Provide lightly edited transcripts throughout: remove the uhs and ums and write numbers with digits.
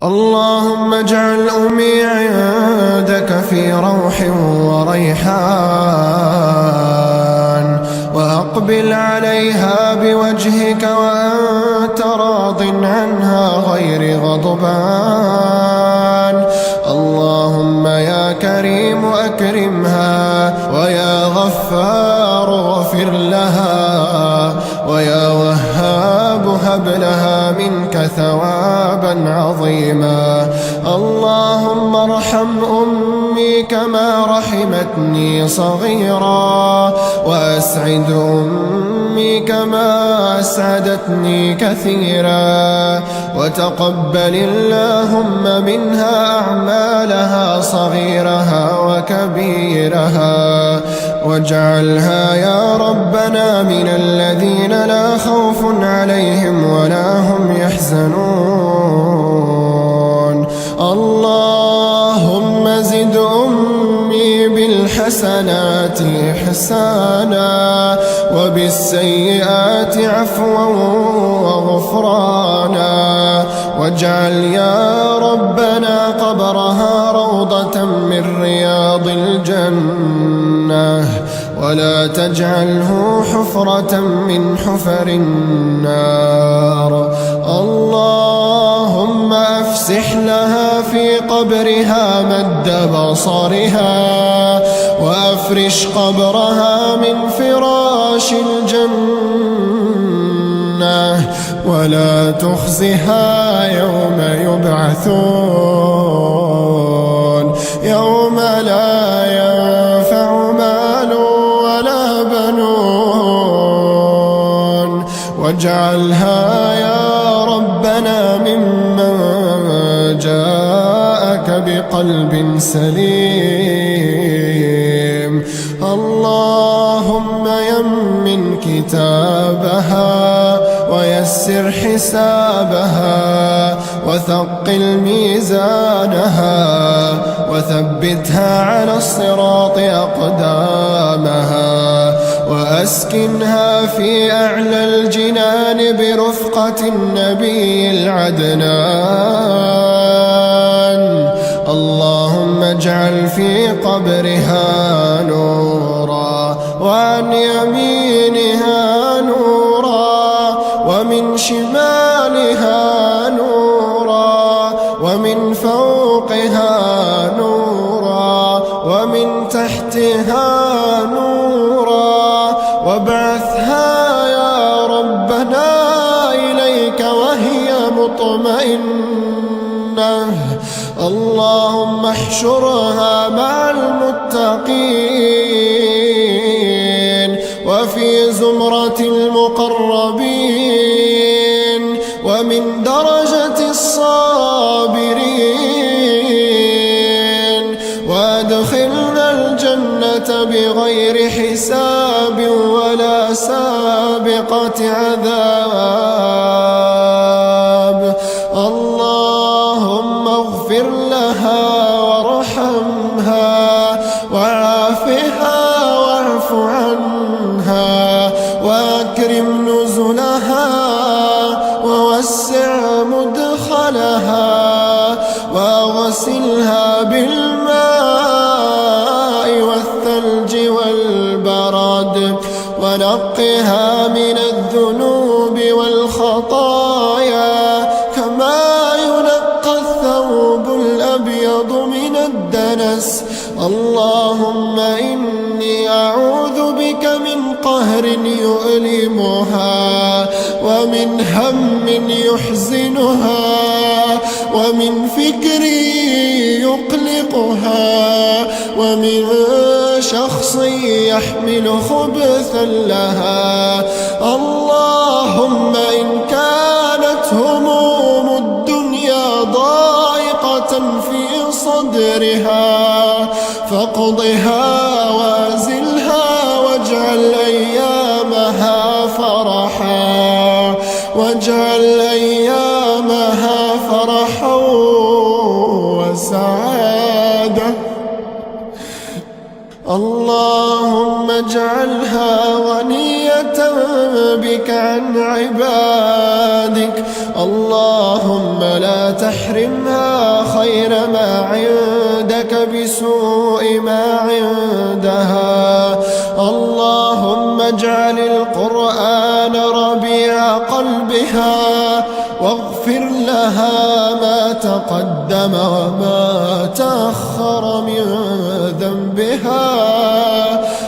اللهم اجعل أمي عندك في روح وريحان، وأقبل عليها بوجهك وأنت راض عنها غير غضبان. اللهم يا كريم أكرمها، ويا غفار اغفر لها، ويا وهاب هب لها منك ثوابا عظيما. اللهم ارحم أمي كما رحمتني صغيرا، وأسعد أمي كما أسعدتني كثيرا، وتقبل اللهم منها أعمالها صغيرها وكبيرها، واجعلها يا ربنا من الذين لا خوف عليهم ولا هم يحزنون. اللهم زد أمي بالحسنات إحسانا، وبالسيئات عفوا وغفرانا، واجعل يا ربنا قبرها روضة من رياض الجنة، ولا تجعله حفرة من حفر النار. اللهم أفسح لها في قبرها مد بصرها، وأفرش قبرها من فراش الجنة، ولا تخزها يوم يبعثون، يوم لا ينفع مال ولا بنون. واجعلها يا ربنا ممن جاءك بقلب سليم. اللهم يمن كتابها، ويسر حسابها، وثقل ميزانها، وثبتها على الصراط أقدامها، وأسكنها في أعلى الجنان برفقة النبي العدنان. اللهم اجعل في قبرها نورا، وعن يمينها نورا، ومن شمالها نورا، ومن فوقها نورا، ومن تحتها نورا. وابعثها يا ربنا إليك وهي مطمئنة. اللهم احشرها مع المتقين، وفي زمرة المقربين، ومن درجة الصابرين، وادخلنا الجنة بغير حساب ولا سابقة عذاب. اللهم اغفر لها وارحمها، وعافها واعف عنها، واكرم نزلها، ووسع مدخلها، واغسلها بالماء والثلج والبرد، ونقها من الذنوب والخطايا كما ينقى الثوب الأبيض من الدنس. اللهم إني أعوذ بك من قهر يؤلمها، ومن هم يحزنها، ومن فكر يقلقها، ومن شخص يحمل خبثا لها. اللهم إن كانت هموم الدنيا ضائقة في صدرها فاقضها وازلها، واجعل أيامها فرحا، واجعل أيامها فرحا وسعادة. اللهم اجعلها غنية بك عن عبادك. اللهم لا تحرمها خير ما عندك بسوء ما عندها. اللهم اجعل القرآن ربيع قلبها واغفر لها ما تقدم وما تأخر من ذنبها.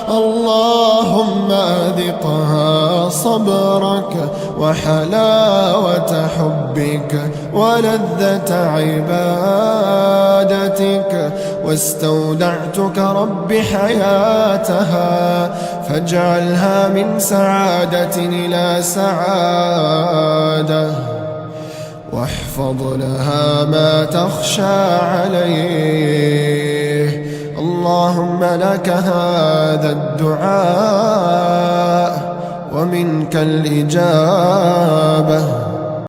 اللهم أذقها صبرك وحلاوة حبك ولذة عبادتك. واستودعتك رب حياتها فاجعلها من سعادة إلى سعادة، واحفظ لها ما تخشى عليه. اللهم لك هذا الدعاء ومنك الإجابة.